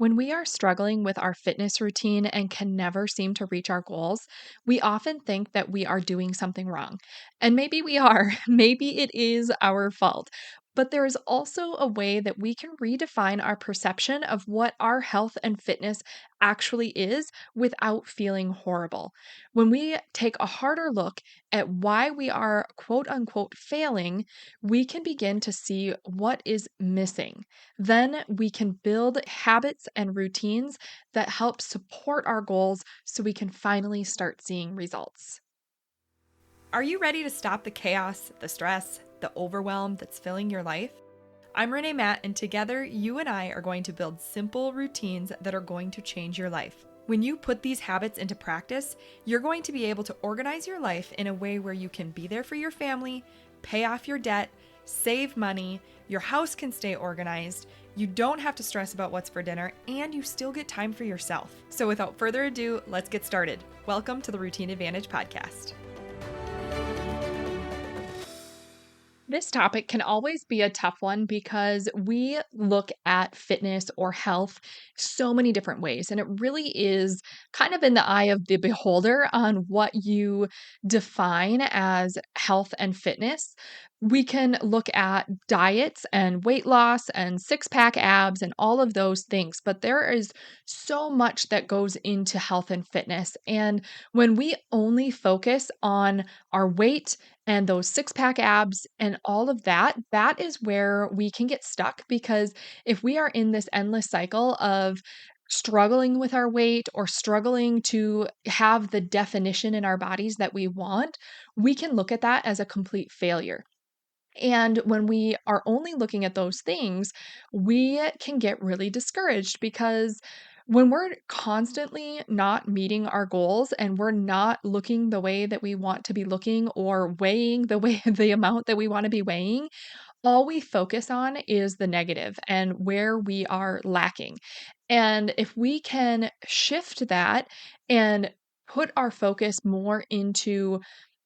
When we are struggling with our fitness routine and can never seem to reach our goals, we often think that we are doing something wrong. And maybe we are, maybe it is our fault. But there is also a way that we can redefine our perception of what our health and fitness actually is without feeling horrible. When we take a harder look at why we are quote unquote failing, we can begin to see what is missing. Then we can build habits and routines that help support our goals so we can finally start seeing results. Are you ready to stop the chaos, the stress, the overwhelm that's filling your life? I'm Renae Matt, and together you and I are going to build simple routines that are going to change your life. When you put these habits into practice, you're going to be able to organize your life in a way where you can be there for your family, pay off your debt, save money, your house can stay organized, you don't have to stress about what's for dinner, and you still get time for yourself. So without further ado, let's get started. Welcome to the Routine Advantage Podcast. This topic can always be a tough one because we look at fitness or health so many different ways. And it really is kind of in the eye of the beholder on what you define as health and fitness. We can look at diets and weight loss and six pack abs and all of those things, but there is so much that goes into health and fitness. And when we only focus on our weight, and those six pack abs and all of that, that is where we can get stuck because if we are in this endless cycle of struggling with our weight or struggling to have the definition in our bodies that we want, we can look at that as a complete failure. And when we are only looking at those things, we can get really discouraged because when we're constantly not meeting our goals and we're not looking the way that we want to be looking or weighing the way the amount that we want to be weighing, all we focus on is the negative and where we are lacking. And if we can shift that and put our focus more into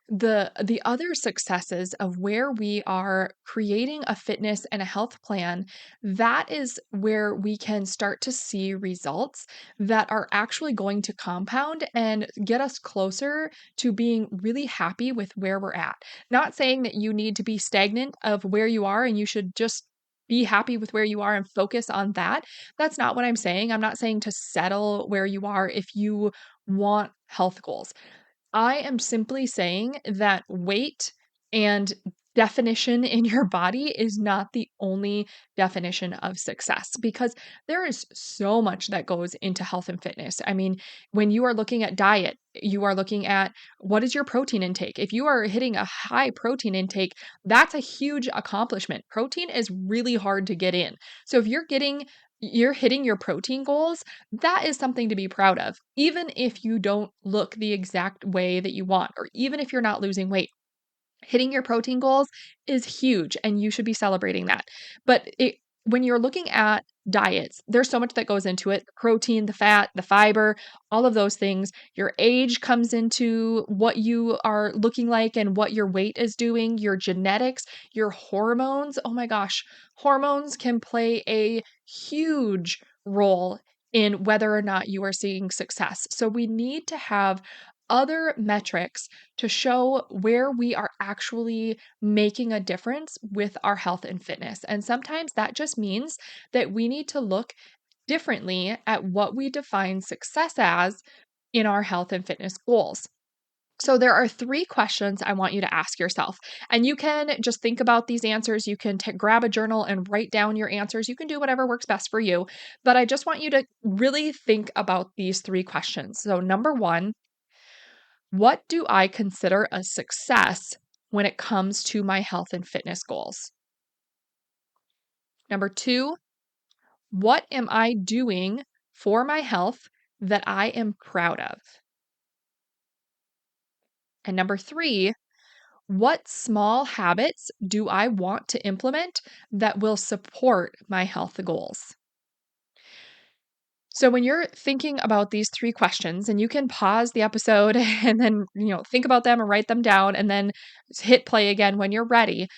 the other successes of where we are creating a fitness and a health plan, that is where we can start to see results that are actually going to compound and get us closer to being really happy with where we're at. Not saying that you need to be stagnant of where you are and you should just be happy with where you are and focus on that. That's not what I'm saying. I'm not saying to settle where you are if you want health goals. I am simply saying that weight and definition in your body is not the only definition of success because there is so much that goes into health and fitness. I mean, when you are looking at diet, you are looking at what is your protein intake. If you are hitting a high protein intake, that's a huge accomplishment. Protein is really hard to get in. So if you're hitting your protein goals, that is something to be proud of, even if you don't look the exact way that you want, or even if you're not losing weight. Hitting your protein goals is huge, and you should be celebrating that. But when you're looking at diets, there's so much that goes into it: the protein, the fat, the fiber, all of those things. Your age comes into what you are looking like and what your weight is doing, your genetics, your hormones. Oh my gosh, hormones can play a huge role in whether or not you are seeing success. So we need to have other metrics to show where we are actually making a difference with our health and fitness. And sometimes that just means that we need to look differently at what we define success as in our health and fitness goals. So there are 3 questions I want you to ask yourself. And you can just think about these answers. You can grab a journal and write down your answers. You can do whatever works best for you. But I just want you to really think about these 3 questions. So number 1, what do I consider a success when it comes to my health and fitness goals? Number 2, what am I doing for my health that I am proud of? And number 3, what small habits do I want to implement that will support my health goals? So when you're thinking about these 3 questions, and you can pause the episode and then, think about them and write them down and then hit play again when you're ready.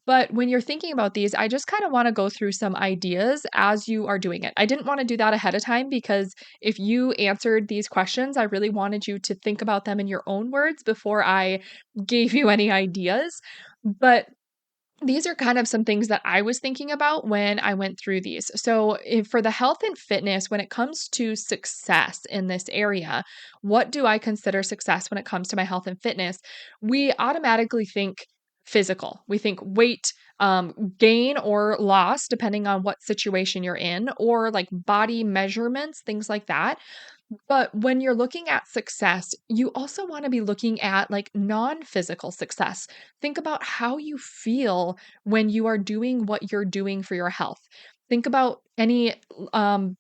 But when you're thinking about these, I just kind of want to go through some ideas as you are doing it. I didn't want to do that ahead of time because if you answered these questions, I really wanted you to think about them in your own words before I gave you any ideas. But these are kind of some things that I was thinking about when I went through these. So, for the health and fitness, when it comes to success in this area, what do I consider success when it comes to my health and fitness? We automatically think physical. We think weight gain or loss, depending on what situation you're in, or like body measurements, things like that. But when you're looking at success, you also want to be looking at like non physical success. Think about how you feel when you are doing what you're doing for your health. Think about any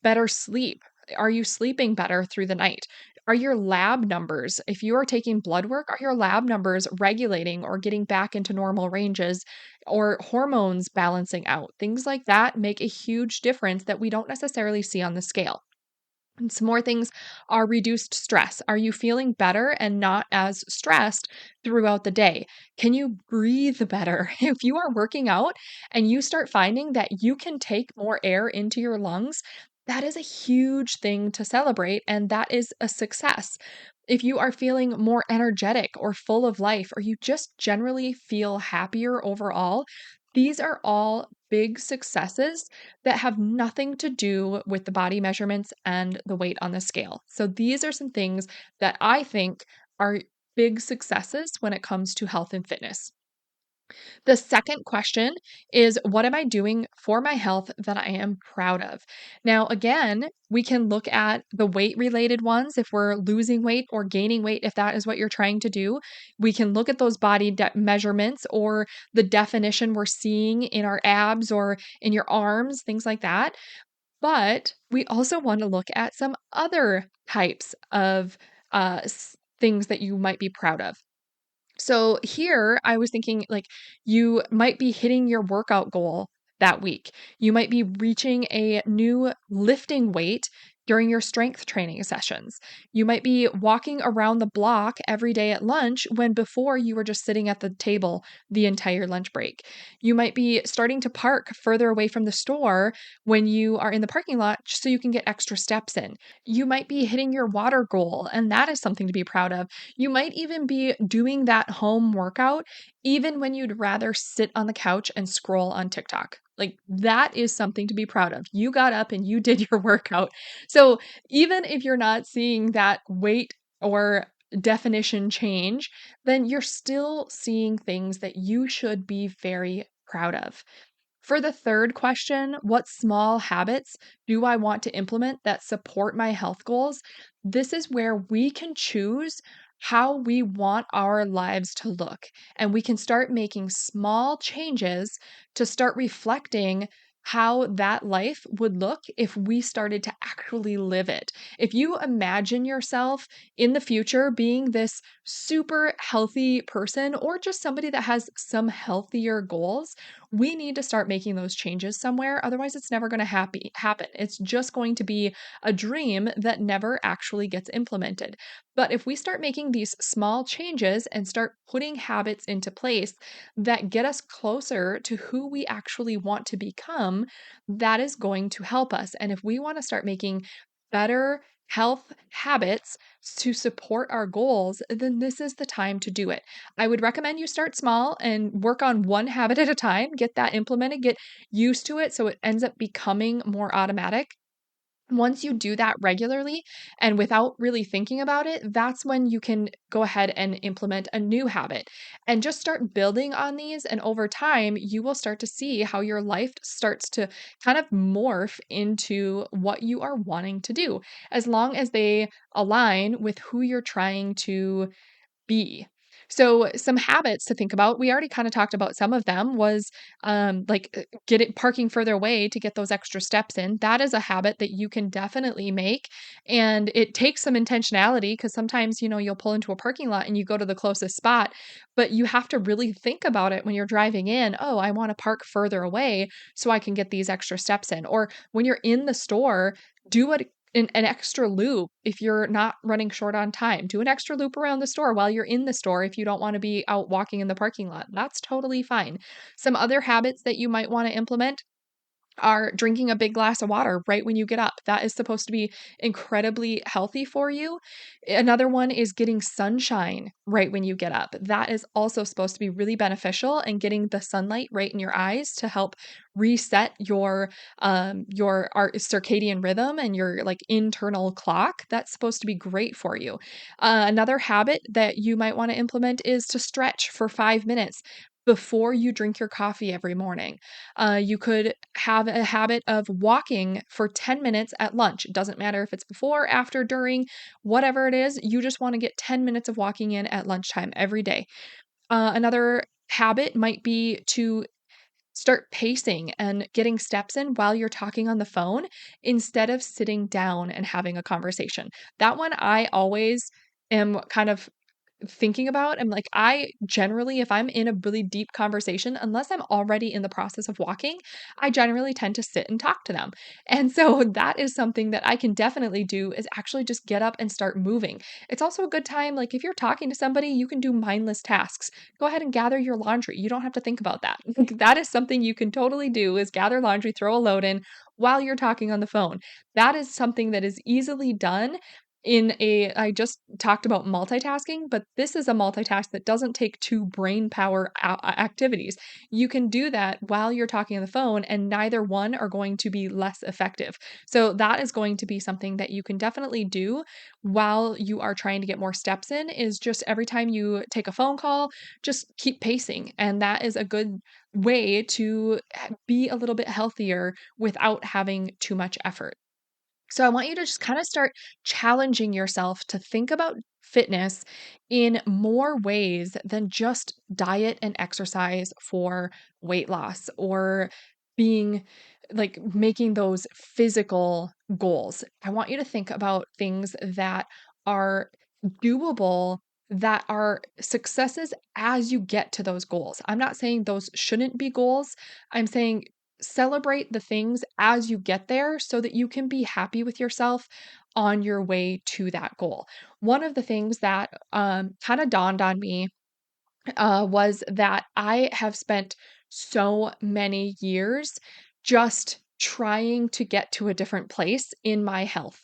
better sleep. Are you sleeping better through the night? Are your lab numbers, if you are taking blood work, are your lab numbers regulating or getting back into normal ranges, or hormones balancing out? Things like that make a huge difference that we don't necessarily see on the scale. And some more things are reduced stress. Are you feeling better and not as stressed throughout the day? Can you breathe better? If you are working out and you start finding that you can take more air into your lungs, that is a huge thing to celebrate, and that is a success. If you are feeling more energetic or full of life, or you just generally feel happier overall, these are all big successes that have nothing to do with the body measurements and the weight on the scale. So these are some things that I think are big successes when it comes to health and fitness. The second question is, what am I doing for my health that I am proud of? Now, again, we can look at the weight related ones if we're losing weight or gaining weight, if that is what you're trying to do. We can look at those body measurements or the definition we're seeing in our abs or in your arms, things like that. But we also want to look at some other types of things that you might be proud of. So here I was thinking like you might be hitting your workout goal that week. You might be reaching a new lifting weight during your strength training sessions. You might be walking around the block every day at lunch when before you were just sitting at the table the entire lunch break. You might be starting to park further away from the store when you are in the parking lot so you can get extra steps in. You might be hitting your water goal, and that is something to be proud of. You might even be doing that home workout even when you'd rather sit on the couch and scroll on TikTok. Like that is something to be proud of. You got up and you did your workout. So even if you're not seeing that weight or definition change, then you're still seeing things that you should be very proud of. For the third question, what small habits do I want to implement that support my health goals? This is where we can choose how we want our lives to look. And we can start making small changes to start reflecting how that life would look if we started to actually live it. If you imagine yourself in the future being this super healthy person or just somebody that has some healthier goals, we need to start making those changes somewhere. Otherwise, it's never going to happen. It's just going to be a dream that never actually gets implemented. But if we start making these small changes and start putting habits into place that get us closer to who we actually want to become, that is going to help us. And if we want to start making better health habits to support our goals, then this is the time to do it. I would recommend you start small and work on one habit at a time, get that implemented, get used to it so it ends up becoming more automatic. Once you do that regularly and without really thinking about it, that's when you can go ahead and implement a new habit and just start building on these. And over time, you will start to see how your life starts to kind of morph into what you are wanting to do, as long as they align with who you're trying to be. So some habits to think about, we already kind of talked about some of them, was get it parking further away to get those extra steps in. That is a habit that you can definitely make. And it takes some intentionality because sometimes, you'll pull into a parking lot and you go to the closest spot, but you have to really think about it when you're driving in. Oh, I want to park further away so I can get these extra steps in. Or when you're in the store, do what an extra loop if you're not running short on time. Do an extra loop around the store while you're in the store if you don't want to be out walking in the parking lot. That's totally fine. Some other habits that you might want to implement are drinking a big glass of water right when you get up. That is supposed to be incredibly healthy for you. Another one is getting sunshine right when you get up. That is also supposed to be really beneficial, and getting the sunlight right in your eyes to help reset your circadian rhythm and your like internal clock. That's supposed to be great for you. Another habit that you might want to implement is to stretch for 5 minutes before you drink your coffee every morning. You could have a habit of walking for 10 minutes at lunch. It doesn't matter if it's before, after, during, whatever it is. You just want to get 10 minutes of walking in at lunchtime every day. Another habit might be to start pacing and getting steps in while you're talking on the phone instead of sitting down and having a conversation. That one I always am kind of thinking about. I'm like, I generally, if I'm in a really deep conversation, unless I'm already in the process of walking, I generally tend to sit and talk to them. And so that is something that I can definitely do, is actually just get up and start moving. It's also a good time, like if you're talking to somebody, you can do mindless tasks. Go ahead and gather your laundry. You don't have to think about that. That is something you can totally do, is gather laundry, throw a load in while you're talking on the phone. That is something that is easily done I just talked about multitasking, but this is a multitask that doesn't take two brain power activities. You can do that while you're talking on the phone, and neither one are going to be less effective. So that is going to be something that you can definitely do while you are trying to get more steps in, is just every time you take a phone call, just keep pacing. And that is a good way to be a little bit healthier without having too much effort. So I want you to just kind of start challenging yourself to think about fitness in more ways than just diet and exercise for weight loss, or being like making those physical goals. I want you to think about things that are doable, that are successes as you get to those goals. I'm not saying those shouldn't be goals. I'm saying celebrate the things as you get there so that you can be happy with yourself on your way to that goal. One of the things that kind of dawned on me was that I have spent so many years just trying to get to a different place in my health.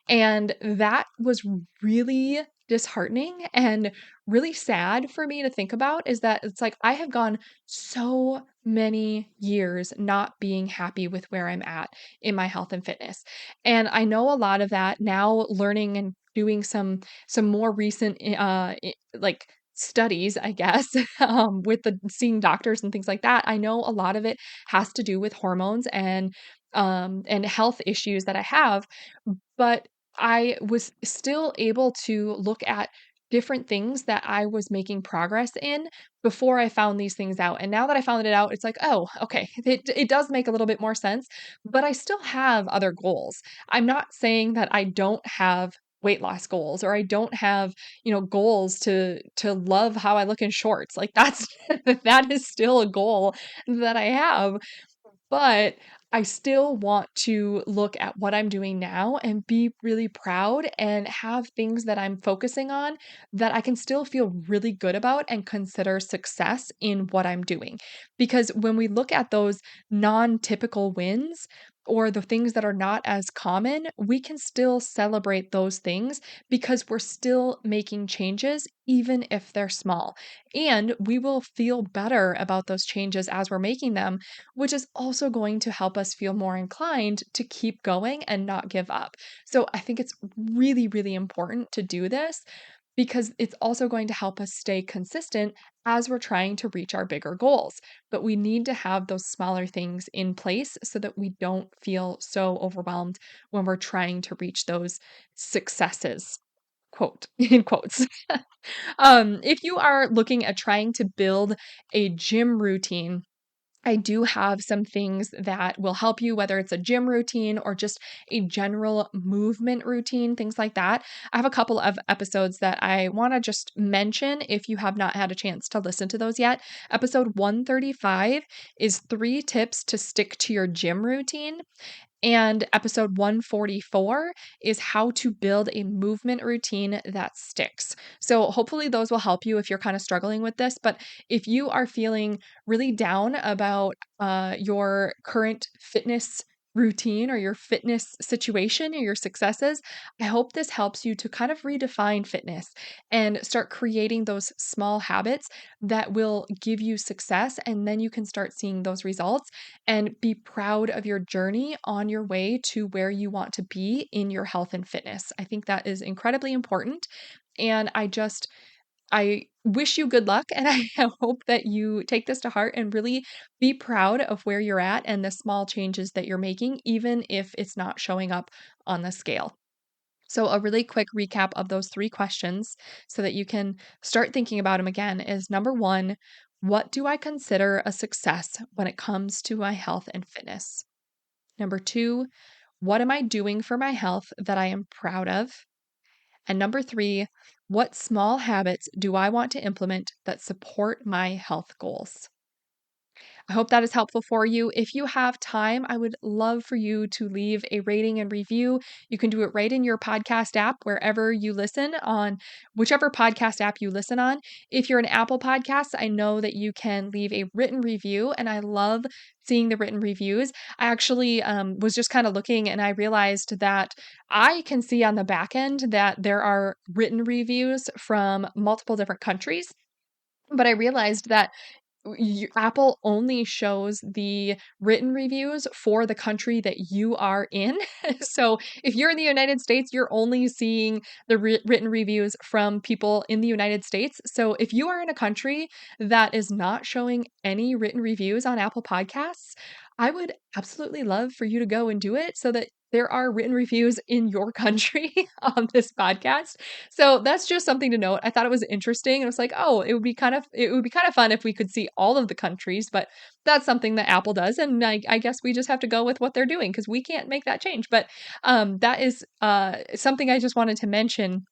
And that was really disheartening and really sad for me to think about, is that it's like I have gone so many years not being happy with where I'm at in my health and fitness. And I know a lot of that now, learning and doing some more recent like studies, I guess, with the seeing doctors and things like that. I know a lot of it has to do with hormones and health issues that I have, but I was still able to look at different things that I was making progress in before I found these things out. And now that I found it out, it's like, oh, okay, it does make a little bit more sense, but I still have other goals. I'm not saying that I don't have weight loss goals, or I don't have, goals to love how I look in shorts. Like that's that is still a goal that I have, but I still want to look at what I'm doing now and be really proud and have things that I'm focusing on that I can still feel really good about and consider success in what I'm doing. Because when we look at those non typical wins, or the things that are not as common, we can still celebrate those things because we're still making changes, even if they're small. And we will feel better about those changes as we're making them, which is also going to help us feel more inclined to keep going and not give up. So I think it's really, really important to do this, because it's also going to help us stay consistent as we're trying to reach our bigger goals. But we need to have those smaller things in place so that we don't feel so overwhelmed when we're trying to reach those successes. Quote in quotes. If you are looking at trying to build a gym routine, I do have some things that will help you, whether it's a gym routine or just a general movement routine, things like that. I have a couple of episodes that I want to just mention if you have not had a chance to listen to those yet. Episode 135 is 3 tips to stick to your gym routine. And episode 144 is how to build a movement routine that sticks. So hopefully those will help you if you're kind of struggling with this. But if you are feeling really down about your current fitness routine or your fitness situation or your successes, I hope this helps you to kind of redefine fitness and start creating those small habits that will give you success. And then you can start seeing those results and be proud of your journey on your way to where you want to be in your health and fitness. I think that is incredibly important. And I wish you good luck, and I hope that you take this to heart and really be proud of where you're at and the small changes that you're making, even if it's not showing up on the scale. So, a really quick recap of those three questions so that you can start thinking about them again is number one, what do I consider a success when it comes to my health and fitness? Number two, what am I doing for my health that I am proud of? And number three, what small habits do I want to implement that support my health goals? I hope that is helpful for you. If you have time, I would love for you to leave a rating and review. You can do it right in your podcast app, wherever you listen on whichever podcast app you listen on. If you're an Apple Podcast, I know that you can leave a written review, and I love seeing the written reviews. I actually was just kind of looking and I realized that I can see on the back end that there are written reviews from multiple different countries. But I realized that Apple only shows the written reviews for the country that you are in. So if you're in the United States, you're only seeing the written reviews from people in the United States. So if you are in a country that is not showing any written reviews on Apple Podcasts, I would absolutely love for you to go and do it so that there are written reviews in your country on this podcast. So that's just something to note. I thought it was interesting. And I was like, oh, it would be kind of fun if we could see all of the countries, but that's something that Apple does. And I guess we just have to go with what they're doing because we can't make that change. But that is something I just wanted to mention.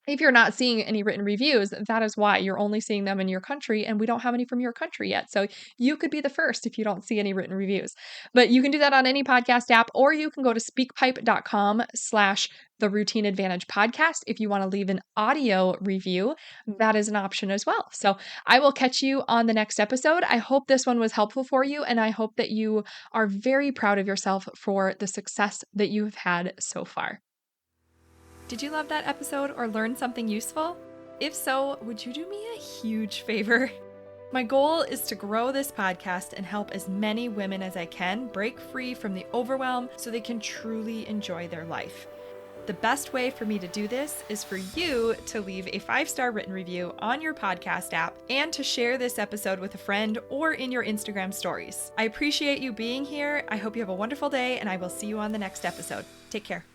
If you're not seeing any written reviews, that is why you're only seeing them in your country, and we don't have any from your country yet. So you could be the first if you don't see any written reviews. But you can do that on any podcast app, or you can go to speakpipe.com/the Routine Advantage podcast. If you want to leave an audio review, that is an option as well. So I will catch you on the next episode. I hope this one was helpful for you, and I hope that you are very proud of yourself for the success that you have had so far. Did you love that episode or learn something useful? If so, would you do me a huge favor? My goal is to grow this podcast and help as many women as I can break free from the overwhelm so they can truly enjoy their life. The best way for me to do this is for you to leave a 5-star written review on your podcast app and to share this episode with a friend or in your Instagram stories. I appreciate you being here. I hope you have a wonderful day, and I will see you on the next episode. Take care.